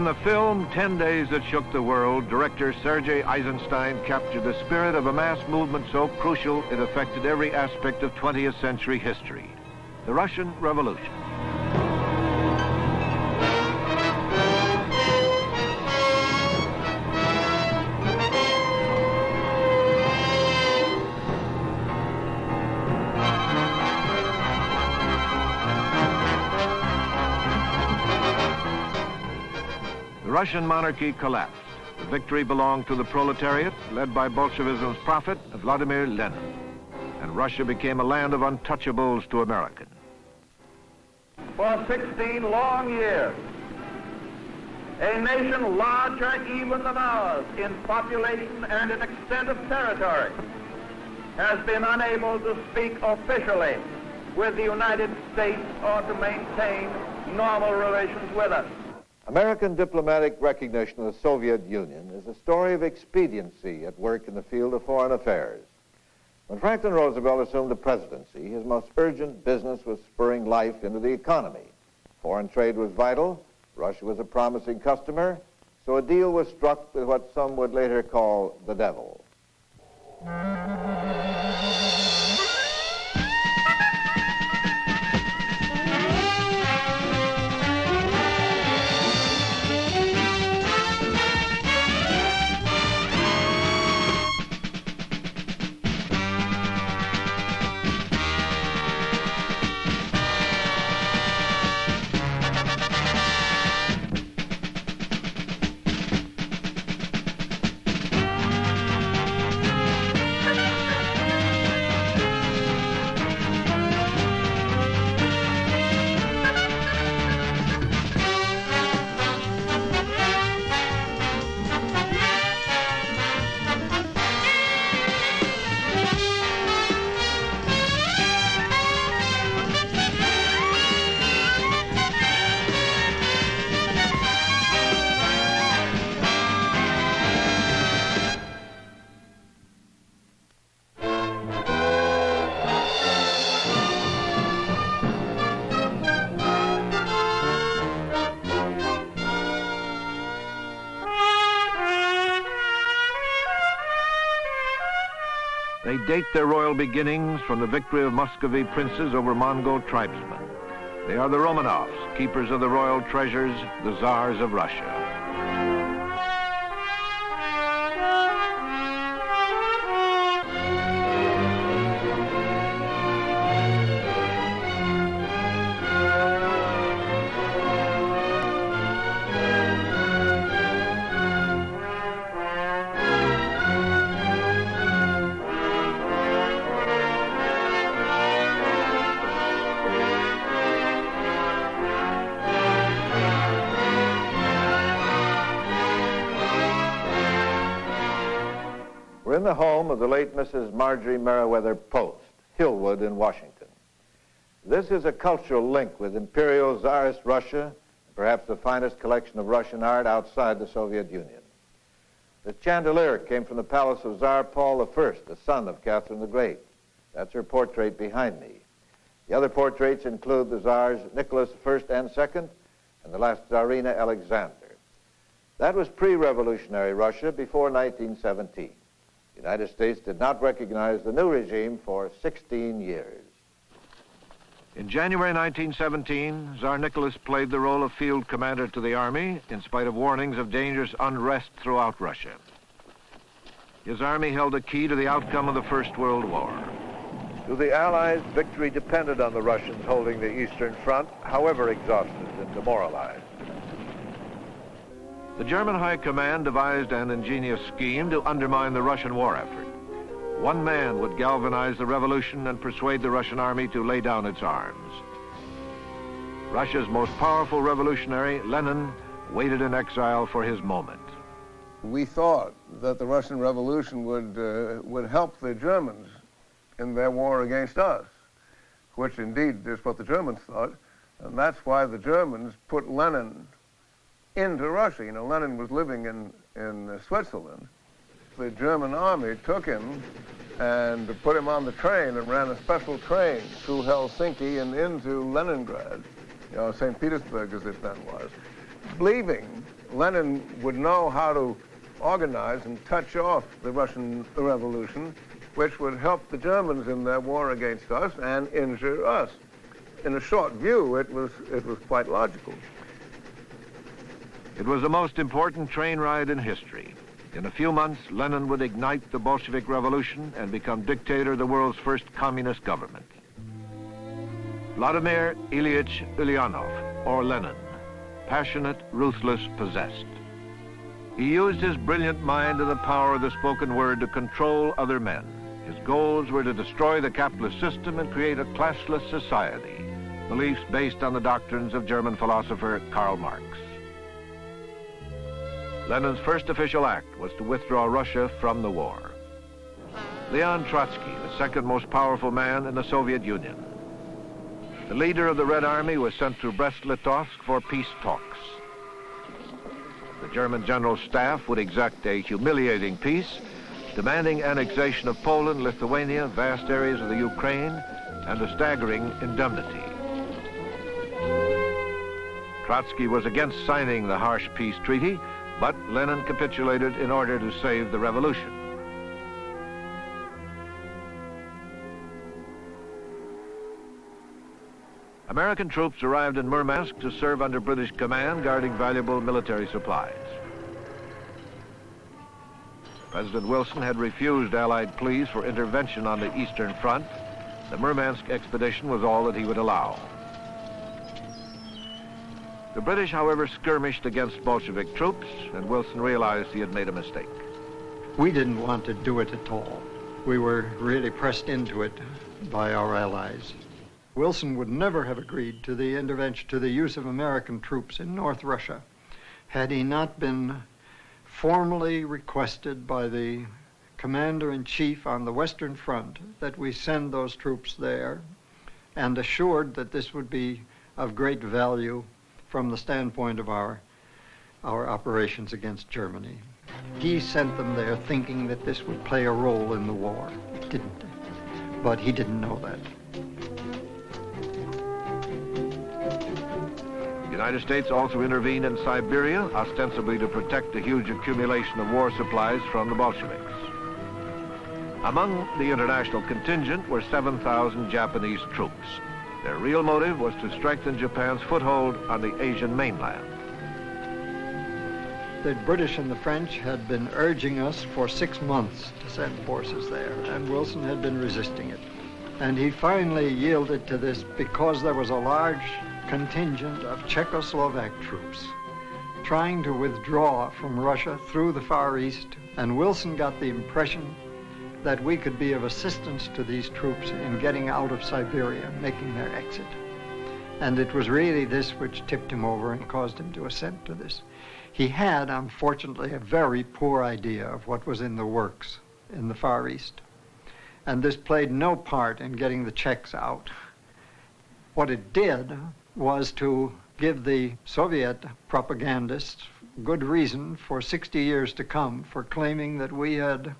In the film 10 Days That Shook the World, director Sergei Eisenstein captured the spirit of a mass movement so crucial it affected every aspect of 20th century history, the Russian Revolution. The Russian monarchy collapsed. The victory belonged to the proletariat, led by Bolshevism's prophet, Vladimir Lenin. And Russia became a land of untouchables to Americans. For 16 long years, a nation larger even than ours in population and in extent of territory has been unable to speak officially with the United States or to maintain normal relations with us. American diplomatic recognition of the Soviet Union is a story of expediency at work in the field of foreign affairs. When Franklin Roosevelt assumed the presidency, his most urgent business was spurring life into the economy. Foreign trade was vital, Russia was a promising customer, so a deal was struck with what some would later call the devil. They date their royal beginnings from the victory of Muscovy princes over Mongol tribesmen. They are the Romanovs, keepers of the royal treasures, the Tsars of Russia. We're in the home of the late Mrs. Marjorie Meriwether Post, Hillwood in Washington. This is a cultural link with imperial Tsarist Russia, perhaps the finest collection of Russian art outside the Soviet Union. The chandelier came from the palace of Tsar Paul I, the son of Catherine the Great. That's her portrait behind me. The other portraits include the Tsars Nicholas I and II and the last Tsarina Alexander. That was pre-revolutionary Russia before 1917. The United States did not recognize the new regime for 16 years. In January 1917, Tsar Nicholas played the role of field commander to the army in spite of warnings of dangerous unrest throughout Russia. His army held a key to the outcome of the First World War. To the Allies, victory depended on the Russians holding the Eastern Front, however exhausted and demoralized. The German High Command devised an ingenious scheme to undermine the Russian war effort. One man would galvanize the revolution and persuade the Russian army to lay down its arms. Russia's most powerful revolutionary, Lenin, waited in exile for his moment. We thought that the Russian Revolution would help the Germans in their war against us, which indeed is what the Germans thought, and that's why the Germans put Lenin into Russia. You know, Lenin was living in Switzerland. The German army took him and put him on the train and ran a special train through Helsinki and into Leningrad, you know, St. Petersburg as it then was, believing Lenin would know how to organize and touch off the Russian Revolution, which would help the Germans in their war against us and injure us. In a short view, it was quite logical. It was the most important train ride in history. In a few months, Lenin would ignite the Bolshevik Revolution and become dictator of the world's first communist government. Vladimir Ilyich Ulyanov, or Lenin, passionate, ruthless, possessed. He used his brilliant mind and the power of the spoken word to control other men. His goals were to destroy the capitalist system and create a classless society, beliefs based on the doctrines of German philosopher Karl Marx. Lenin's first official act was to withdraw Russia from the war. Leon Trotsky, the second most powerful man in the Soviet Union. The leader of the Red Army was sent to Brest-Litovsk for peace talks. The German General Staff would exact a humiliating peace, demanding annexation of Poland, Lithuania, vast areas of the Ukraine, and a staggering indemnity. Trotsky was against signing the harsh peace treaty, but Lenin capitulated in order to save the revolution. American troops arrived in Murmansk to serve under British command, guarding valuable military supplies. President Wilson had refused Allied pleas for intervention on the Eastern Front. The Murmansk expedition was all that he would allow. The British, however, skirmished against Bolshevik troops, and Wilson realized he had made a mistake. We didn't want to do it at all. We were really pressed into it by our allies. Wilson would never have agreed to the intervention, to the use of American troops in North Russia, had he not been formally requested by the Commander-in-Chief on the Western Front that we send those troops there, and assured that this would be of great value from the standpoint of our operations against Germany. He sent them there thinking that this would play a role in the war. It didn't, but he didn't know that. The United States also intervened in Siberia, ostensibly to protect a huge accumulation of war supplies from the Bolsheviks. Among the international contingent were 7,000 Japanese troops. Their real motive was to strengthen Japan's foothold on the Asian mainland. The British and the French had been urging us for 6 months to send forces there, and Wilson had been resisting it. And he finally yielded to this because there was a large contingent of Czechoslovak troops trying to withdraw from Russia through the Far East, and Wilson got the impression that we could be of assistance to these troops in getting out of Siberia, making their exit. And it was really this which tipped him over and caused him to assent to this. He had, unfortunately, a very poor idea of what was in the works in the Far East. And this played no part in getting the Czechs out. What it did was to give the Soviet propagandists good reason for 60 years to come for claiming that we had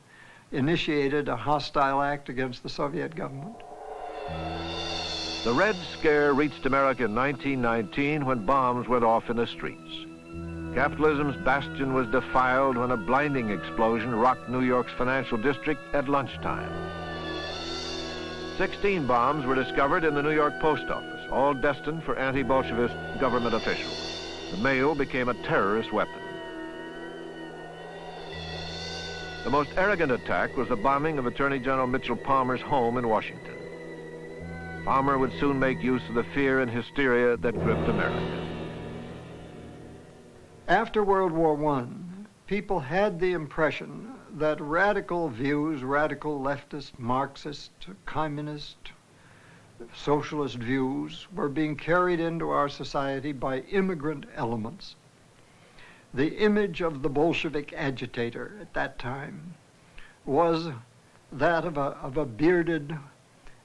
initiated a hostile act against the Soviet government. The Red Scare reached America in 1919 when bombs went off in the streets. Capitalism's bastion was defiled when a blinding explosion rocked New York's financial district at lunchtime. 16 bombs were discovered in the New York post office, all destined for anti-Bolshevist government officials. The mail became a terrorist weapon. The most arrogant attack was the bombing of Attorney General Mitchell Palmer's home in Washington. Palmer would soon make use of the fear and hysteria that gripped America. After World War I, people had the impression that radical views, radical leftist, Marxist, communist, socialist views were being carried into our society by immigrant elements. The image of the Bolshevik agitator at that time was that of a bearded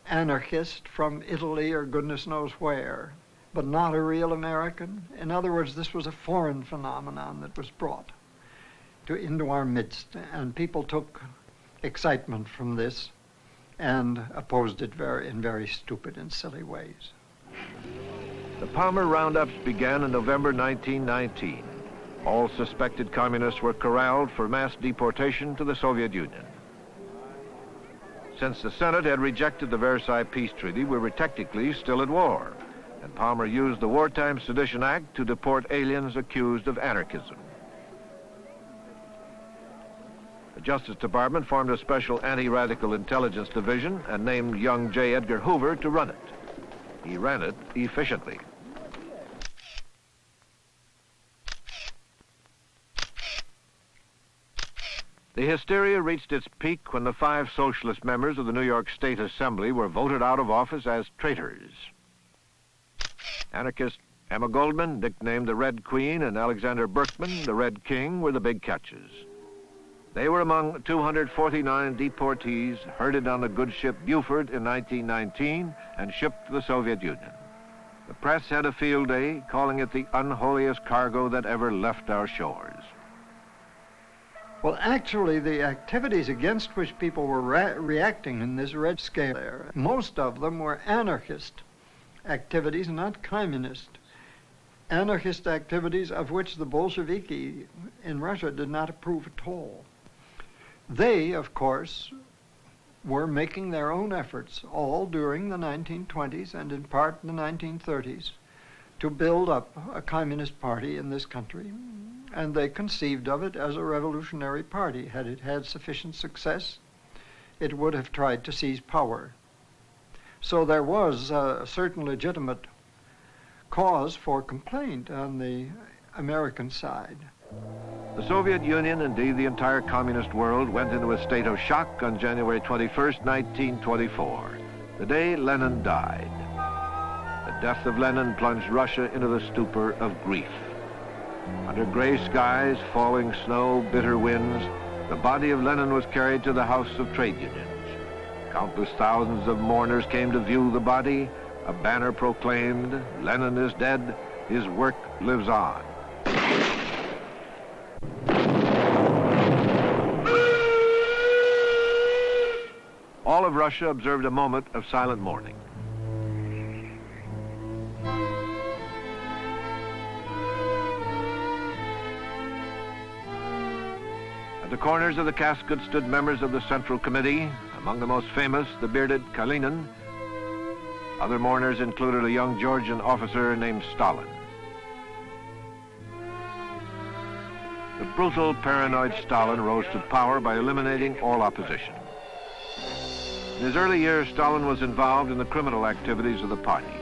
anarchist from Italy or goodness knows where, but not a real American. In other words, this was a foreign phenomenon that was brought into our midst, and people took excitement from this and opposed it in very stupid and silly ways. The Palmer roundups began in November 1919. All suspected communists were corralled for mass deportation to the Soviet Union. Since the Senate had rejected the Versailles Peace Treaty, we were technically still at war, and Palmer used the Wartime Sedition Act to deport aliens accused of anarchism. The Justice Department formed a special anti-radical intelligence division and named young J. Edgar Hoover to run it. He ran it efficiently. The hysteria reached its peak when the 5 socialist members of the New York State Assembly were voted out of office as traitors. Anarchist Emma Goldman, nicknamed the Red Queen, and Alexander Berkman, the Red King, were the big catches. They were among 249 deportees herded on the good ship Buford in 1919 and shipped to the Soviet Union. The press had a field day, calling it the unholiest cargo that ever left our shores. Well, actually, the activities against which people were reacting in this red scale there, most of them were anarchist activities, not communist. Anarchist activities of which the Bolsheviki in Russia did not approve at all. They, of course, were making their own efforts all during the 1920s and in part in the 1930s to build up a communist party in this country. And they conceived of it as a revolutionary party. Had it had sufficient success, it would have tried to seize power. So there was a certain legitimate cause for complaint on the American side. The Soviet Union, indeed the entire communist world, went into a state of shock on January 21st, 1924, the day Lenin died. The death of Lenin plunged Russia into the stupor of grief. Under gray skies, falling snow, bitter winds, the body of Lenin was carried to the House of Trade Unions. Countless thousands of mourners came to view the body. A banner proclaimed, "Lenin is dead, his work lives on." All of Russia observed a moment of silent mourning. At the corners of the casket stood members of the Central Committee, among the most famous, the bearded Kalinin. Other mourners included a young Georgian officer named Stalin. The brutal, paranoid Stalin rose to power by eliminating all opposition. In his early years, Stalin was involved in the criminal activities of the party.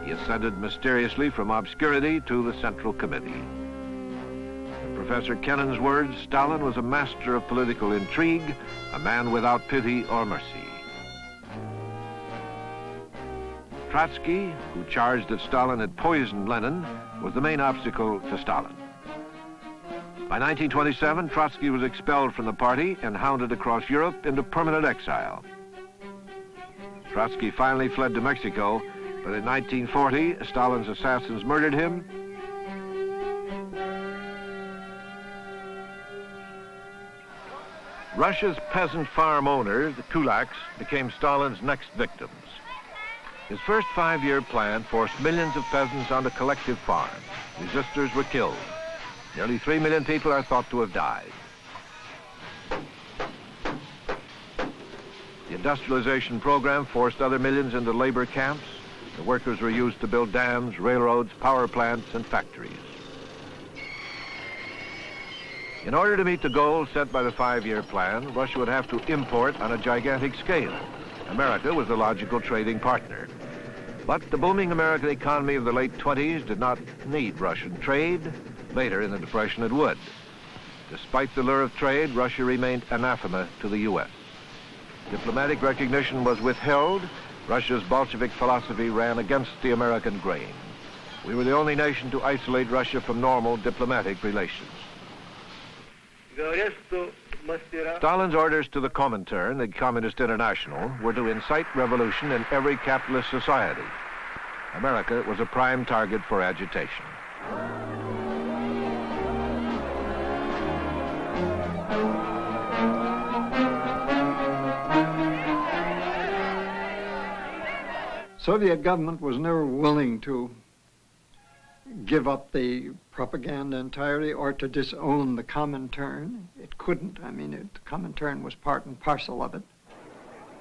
He ascended mysteriously from obscurity to the Central Committee. In Professor Kennan's words, Stalin was a master of political intrigue, a man without pity or mercy. Trotsky, who charged that Stalin had poisoned Lenin, was the main obstacle to Stalin. By 1927, Trotsky was expelled from the party and hounded across Europe into permanent exile. Trotsky finally fled to Mexico, but in 1940, Stalin's assassins murdered him. Russia's peasant farm owners, the kulaks, became Stalin's next victims. His first 5-year plan forced millions of peasants onto collective farms. Resistors were killed. Nearly 3 million people are thought to have died. The industrialization program forced other millions into labor camps. The workers were used to build dams, railroads, power plants, and factories. In order to meet the goals set by the 5-year plan, Russia would have to import on a gigantic scale. America was the logical trading partner. But the booming American economy of the late 20s did not need Russian trade. Later in the Depression, it would. Despite the lure of trade, Russia remained anathema to the U.S. Diplomatic recognition was withheld. Russia's Bolshevik philosophy ran against the American grain. We were the only nation to isolate Russia from normal diplomatic relations. Stalin's orders to the Comintern, the Communist International, were to incite revolution in every capitalist society. America was a prime target for agitation. Soviet government was never willing to give up the propaganda entirely or to disown the Comintern. It couldn't. I mean, the Comintern was part and parcel of it.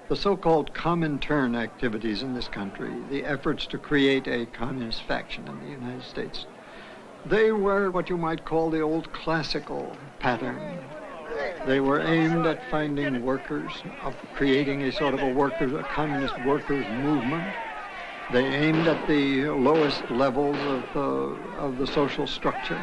The so-called Comintern activities in this country, the efforts to create a communist faction in the United States, they were what you might call the old classical pattern. They were aimed at finding workers, of creating a sort of a communist workers movement. They aimed at the lowest levels of the social structure.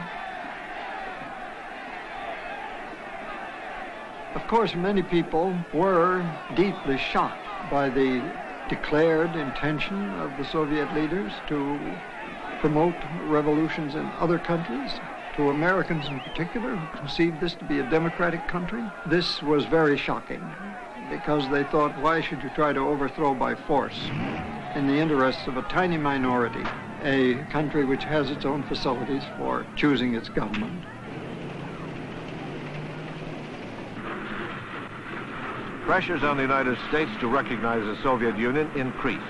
Of course, many people were deeply shocked by the declared intention of the Soviet leaders to promote revolutions in other countries. To Americans in particular, who conceived this to be a democratic country, this was very shocking because they thought, why should you try to overthrow by force, in the interests of a tiny minority, a country which has its own facilities for choosing its government? Pressures on the United States to recognize the Soviet Union increased.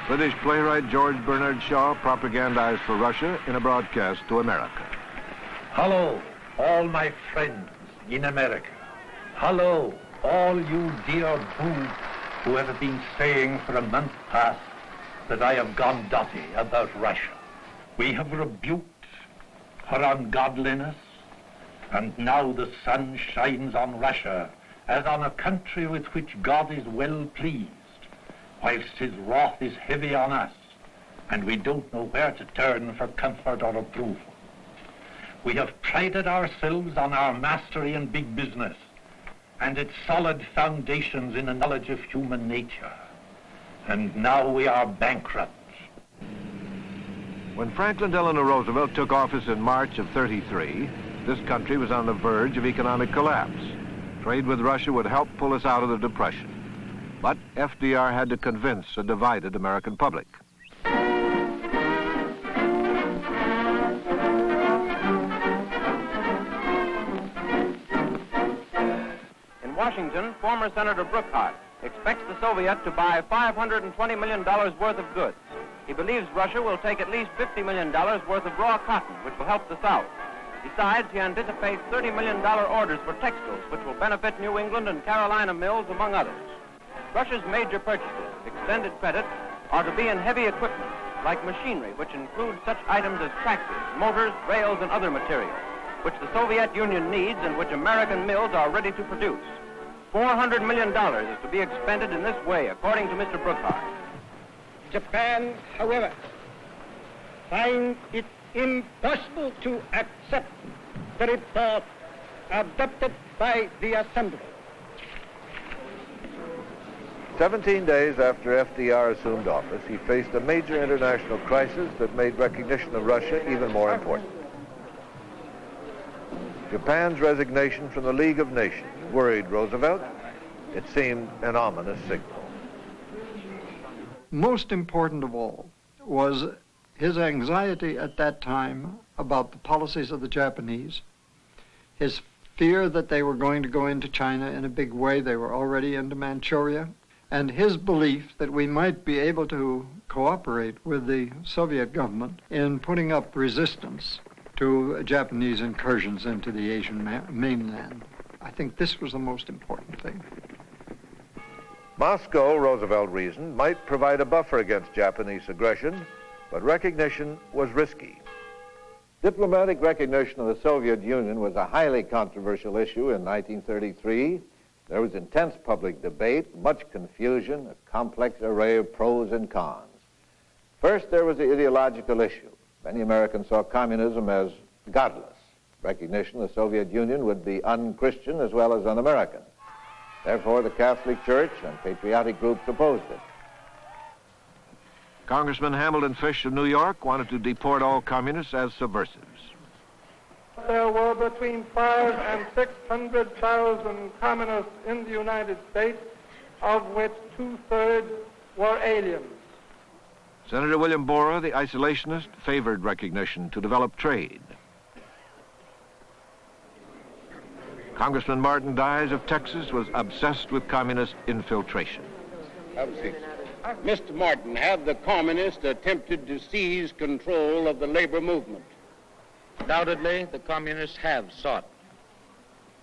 British playwright George Bernard Shaw propagandized for Russia in a broadcast to America. Hello, all my friends in America. Hello, all you dear boobs who have been saying for a month past that I have gone dotty about Russia. We have rebuked her ungodliness, and now the sun shines on Russia as on a country with which God is well pleased, whilst his wrath is heavy on us, and we don't know where to turn for comfort or approval. We have prided ourselves on our mastery in big business and its solid foundations in a knowledge of human nature. And now we are bankrupt. When Franklin Delano Roosevelt took office in March of '33, this country was on the verge of economic collapse. Trade with Russia would help pull us out of the Depression. But FDR had to convince a divided American public. In Washington, former Senator Brookhart expects the Soviet to buy $520 million worth of goods. He believes Russia will take at least $50 million worth of raw cotton, which will help the South. Besides, he anticipates $30 million orders for textiles, which will benefit New England and Carolina mills, among others. Russia's major purchases, extended credit, are to be in heavy equipment, like machinery, which includes such items as tractors, motors, rails, and other materials, which the Soviet Union needs and which American mills are ready to produce. $400 million is to be expended in this way, according to Mr. Brookhart. Japan, however, finds it impossible to accept the report adopted by the Assembly. 17 days after FDR assumed office, he faced a major international crisis that made recognition of Russia even more important. Japan's resignation from the League of Nations worried Roosevelt. It seemed an ominous signal. Most important of all was his anxiety at that time about the policies of the Japanese, his fear that they were going to go into China in a big way. They were already into Manchuria, and his belief that we might be able to cooperate with the Soviet government in putting up resistance to Japanese incursions into the Asian mainland. I think this was the most important thing. Moscow, Roosevelt reasoned, might provide a buffer against Japanese aggression, but recognition was risky. Diplomatic recognition of the Soviet Union was a highly controversial issue in 1933. There was intense public debate, much confusion, a complex array of pros and cons. First, there was the ideological issue. Many Americans saw communism as godless. Recognition of the Soviet Union would be un-Christian as well as un-American. Therefore, the Catholic Church and patriotic groups opposed it. Congressman Hamilton Fish of New York wanted to deport all communists as subversives. There were between 500,000 and 600,000 communists in the United States, of which 2/3 were aliens. Senator William Borah, the isolationist, favored recognition to develop trade. Congressman Martin Dies of Texas was obsessed with communist infiltration. Have a seat. Mr. Martin, have the communists attempted to seize control of the labor movement? Undoubtedly, the communists have sought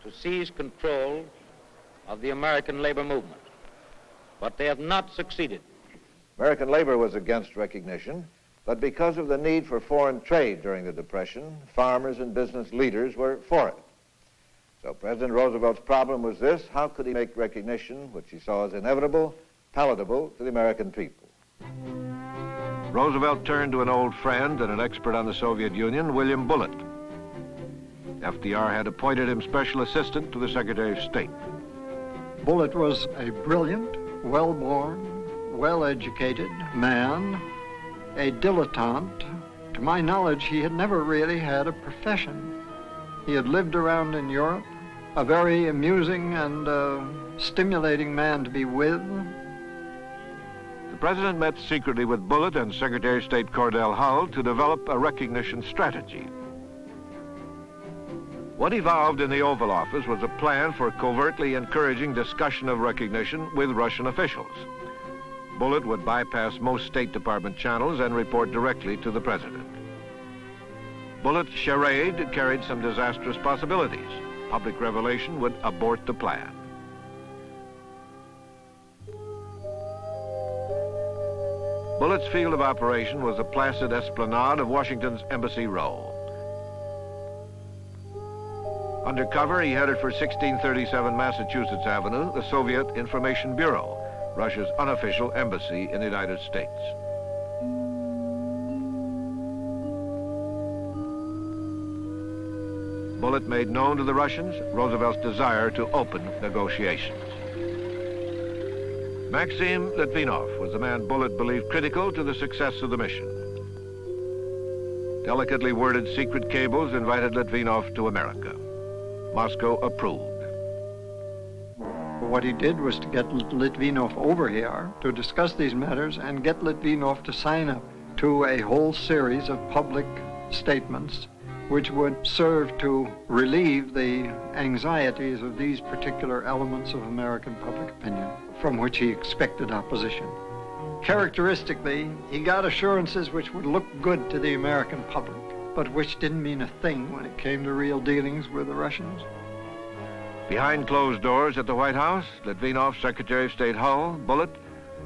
to seize control of the American labor movement, but they have not succeeded. American labor was against recognition, but because of the need for foreign trade during the Depression, farmers and business leaders were for it. So President Roosevelt's problem was this: how could he make recognition, which he saw as inevitable, palatable to the American people? Roosevelt turned to an old friend and an expert on the Soviet Union, William Bullitt. FDR had appointed him special assistant to the Secretary of State. Bullitt was a brilliant, well-born, well-educated man, a dilettante. To my knowledge, he had never really had a profession. He had lived around in Europe, a very amusing and stimulating man to be with. The President met secretly with Bullitt and Secretary of State Cordell Hull to develop a recognition strategy. What evolved in the Oval Office was a plan for covertly encouraging discussion of recognition with Russian officials. Bullitt would bypass most State Department channels and report directly to the President. Bullitt's charade carried some disastrous possibilities. Public revelation would abort the plan. Bullitt's field of operation was the placid esplanade of Washington's Embassy Row. Undercover, he headed for 1637 Massachusetts Avenue, the Soviet Information Bureau, Russia's unofficial embassy in the United States. Bullitt made known to the Russians Roosevelt's desire to open negotiations. Maxim Litvinov was the man Bullitt believed critical to the success of the mission. Delicately worded secret cables invited Litvinov to America. Moscow approved. What he did was to get Litvinov over here to discuss these matters and get Litvinov to sign up to a whole series of public statements which would serve to relieve the anxieties of these particular elements of American public opinion, from which he expected opposition. Characteristically, he got assurances which would look good to the American public, but which didn't mean a thing when it came to real dealings with the Russians. Behind closed doors at the White House, Litvinov, Secretary of State Hull, Bullitt,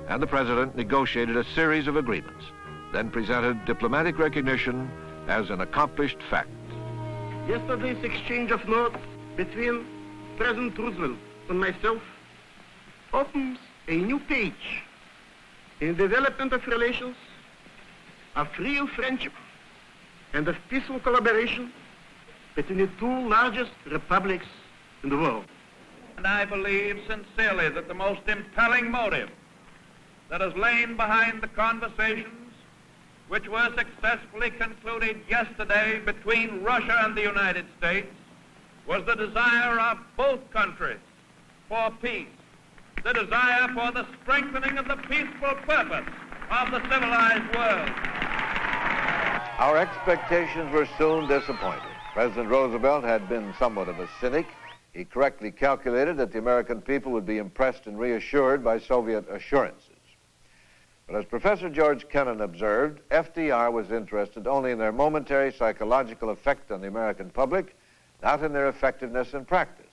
and the President negotiated a series of agreements, then presented diplomatic recognition as an accomplished fact. Yesterday's exchange of notes between President Roosevelt and myself opens a new page in the development of relations of real friendship and of peaceful collaboration between the two largest republics in the world. And I believe sincerely that the most impelling motive that has lain behind the conversations which were successfully concluded yesterday between Russia and the United States was the desire of both countries for peace, the desire for the strengthening of the peaceful purpose of the civilized world. Our expectations were soon disappointed. President Roosevelt had been somewhat of a cynic. He correctly calculated that the American people would be impressed and reassured by Soviet assurances. But as Professor George Kennan observed, FDR was interested only in their momentary psychological effect on the American public, not in their effectiveness in practice.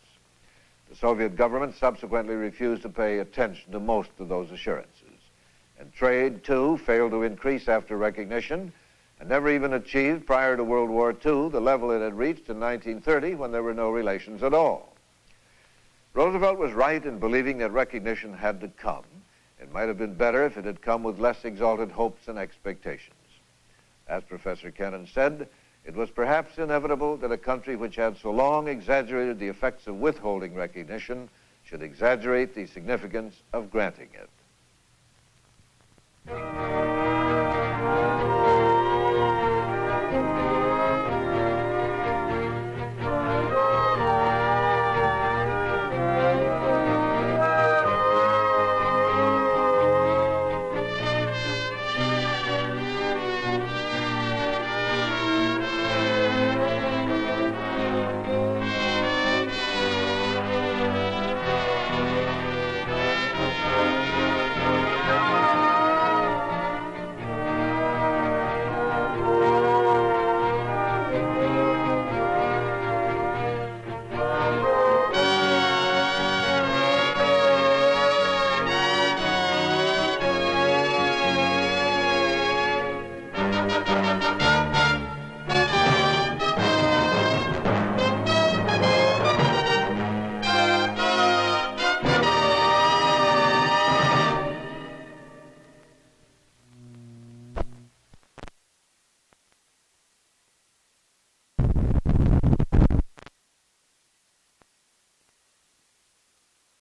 The Soviet government subsequently refused to pay attention to most of those assurances. And trade, too, failed to increase after recognition, and never even achieved prior to World War II the level it had reached in 1930 when there were no relations at all. Roosevelt was right in believing that recognition had to come. It might have been better if it had come with less exalted hopes and expectations. As Professor Kennan said, it was perhaps inevitable that a country which had so long exaggerated the effects of withholding recognition should exaggerate the significance of granting it.